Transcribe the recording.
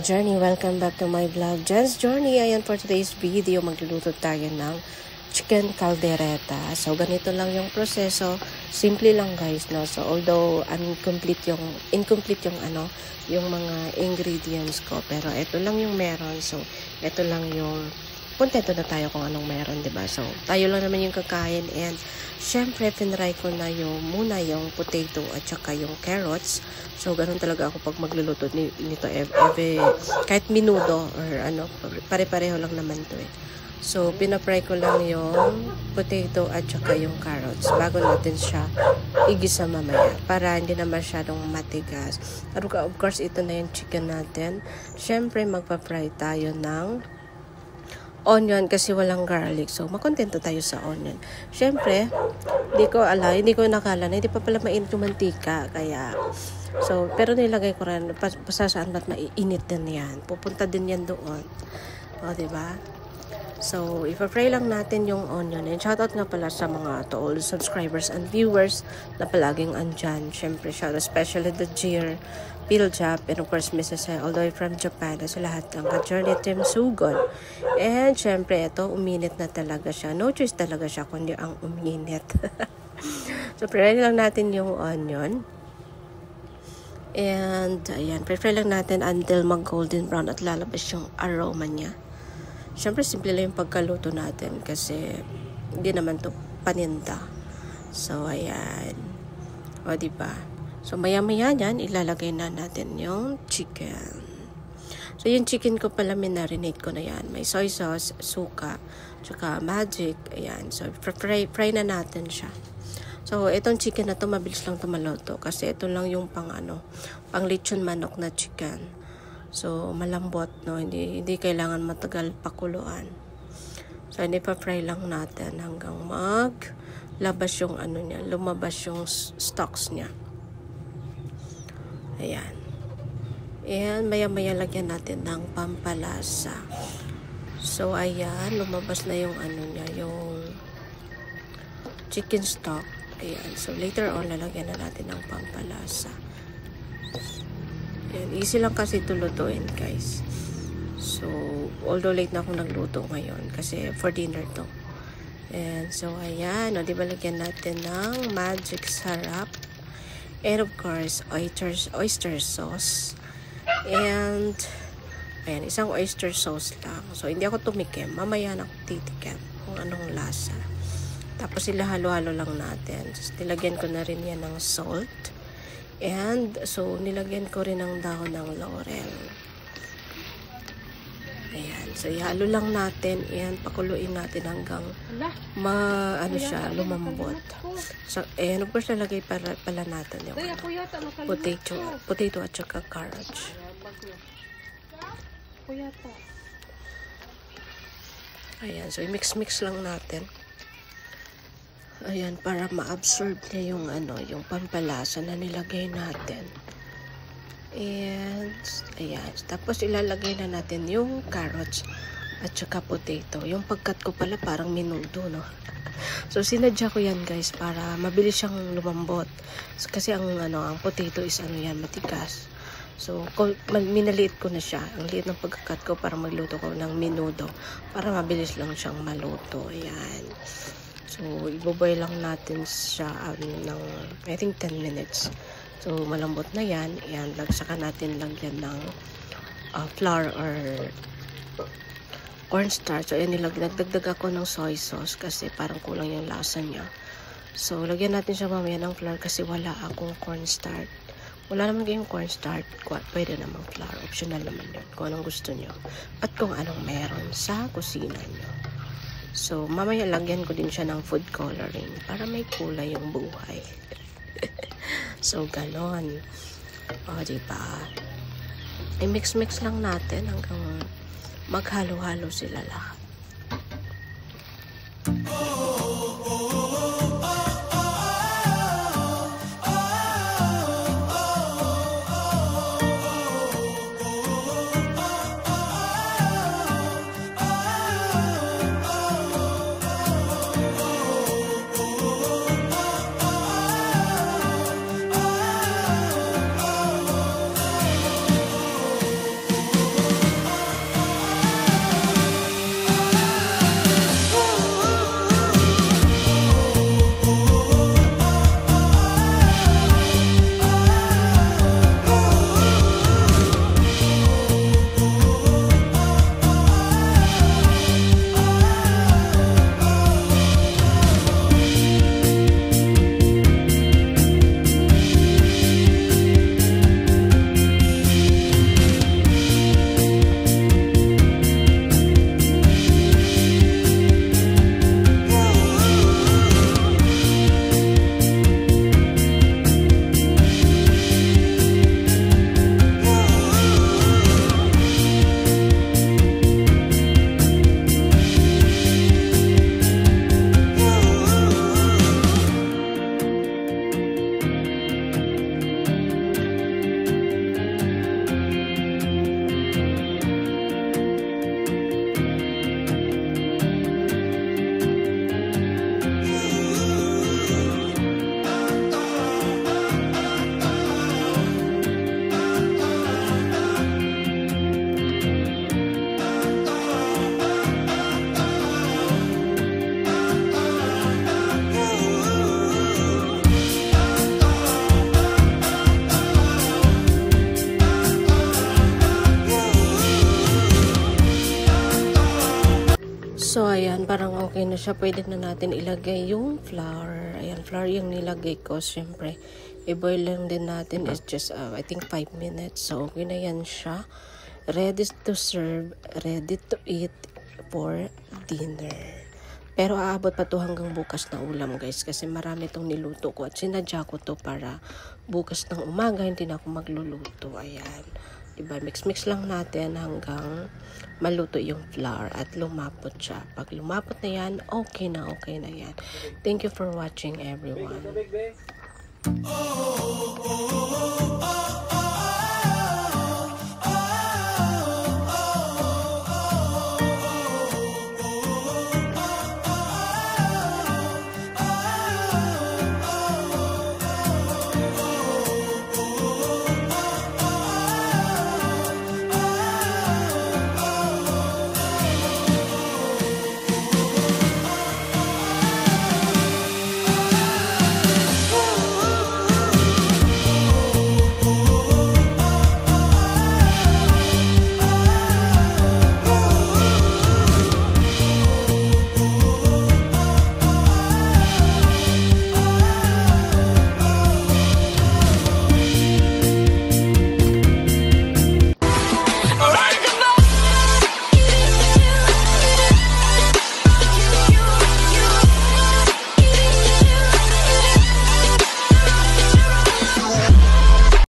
Journey, welcome back to my vlog, Jen's Journey. Ayan, for today's video, magluluto tayo ng chicken caldereta. So, ganito lang yung proseso. Simple lang guys, no? So, although incomplete yung mga ingredients ko. Pero, ito lang yung meron. So, ito lang yung kontento na tayo kung anong meron, diba? So, tayo lang naman yung kakain. And, syempre, tinry ko na muna yung potato at saka yung carrots. So, ganun talaga ako pag magluluto nito. Kahit minuto or ano, pare-pareho lang naman to eh. So, pinapry ko lang yung potato at saka yung carrots bago natin siya igisa mamaya para hindi na masyadong matigas. Of course, ito na yung chicken natin. Syempre, magpa-fry tayo ng onion kasi walang garlic. So, makontento tayo sa onion. Syempre, hindi ko nakala na hindi pa pala mainit yung mantika. Kaya, so, pero nilagay ko rin, pasasaan ba't maiinit din yan. Pupunta din yan doon. O, diba? So, ipa-fry lang natin yung onion. And shoutout nga pala sa mga to all subscribers and viewers na palaging andyan. Syempre, shoutout especially the Jir, Piljap, and of course, Mrs. all the way from Japan. Sa lahat ng ka-journey team Sugon. And syempre, ito, uminit na talaga siya. No choice talaga siya, kundi ang uminit. So, fry lang natin yung onion. And, ayan, fry lang natin until mag-golden brown at lalabas yung aroma niya. Syempre, simple lang yung pagkaluto natin kasi hindi naman to paninda. So, ayan. O, diba? So, maya-maya yan, ilalagay na natin yung chicken. So, yung chicken ko pala, minarinate ko na yan. May soy sauce, suka, tsaka magic. Ayan. So, fry na natin siya. So, itong chicken na to mabilis lang to maluto. Kasi ito lang yung pang lechon manok na chicken. So, malambot, no? Hindi kailangan matagal pakuluan. So, hindi pa fry lang natin hanggang lumabas yung stalks niya. Ayan. And maya-maya lagyan natin ng pampalasa. So, ayan. Lumabas na yung yung chicken stock. Ayan. So, later on, lalagyan na natin ng pampalasa. Ayan. Easy lang kasi ito lutuin, guys. So, although late na akong nagluto ngayon kasi for dinner to. And so, ayan. O, diba lagyan natin ng magic sarap. And of course, oyster sauce. And, ayan, isang oyster sauce lang. So, hindi ako tumikim. Mamaya na ako titikim kung anong lasa. Tapos, halo-halo lang natin. Just, nilagyan ko na rin yan ng salt. And, so, nilagyan ko rin ng dahon ng laurel. Ayan. So, ihalo lang natin. Ayan, pakuluin natin hanggang lumambot. So, ayan, of course, nalagay pala natin yung potato at saka carrots. Ayan, so, i-mix lang natin. Ayan, para ma-absorb niya yung pampalasa na nilagay natin. And, ayan. Tapos, ilalagay na natin yung carrots at saka potato. Yung pagkat ko pala parang minudo, no? So, sinadya ko yan, guys, para mabilis siyang lumambot. So, kasi ang potato is matigas. So, minaliit ko na siya. Ang liit ng pagkakat ko para magluto ko ng minudo. Para mabilis lang siyang maluto. Ayan. So, iboboy lang natin siya ng, I think, 10 minutes. So, malambot na yan. Ayan, saka natin lagyan ng flour or cornstarch. So, ayan, nagdagdag ako ng soy sauce kasi parang kulang yung lasa niya. So, lagyan natin siya mamaya ng flour kasi wala akong cornstarch. Wala naman kayong cornstarch. Pwede namang flour. Optional naman yun kung anong gusto nyo. At kung anong meron sa kusina nyo. So, mamaya lagyan ko din siya ng food coloring para may kulay yung buhay. So, ganon. O, diba? I-mix lang natin hanggang maghalo-halo sila lahat. So, ayan, parang okay na siya. Pwede na natin ilagay yung flour. Ayan, flour yung nilagay ko. Siyempre, i-boil lang din natin. It's just, I think, 5 minutes. So, okay na yan siya. Ready to serve, ready to eat for dinner. Pero aabot pa to hanggang bukas na ulam guys kasi marami tong niluto ko at sinadya ko to para bukas ng umaga hindi na ako magluluto. Ayan. Diba? Mix lang natin hanggang maluto yung flour at lumapot siya. Pag lumapot na yan, okay na yan. Thank you for watching everyone.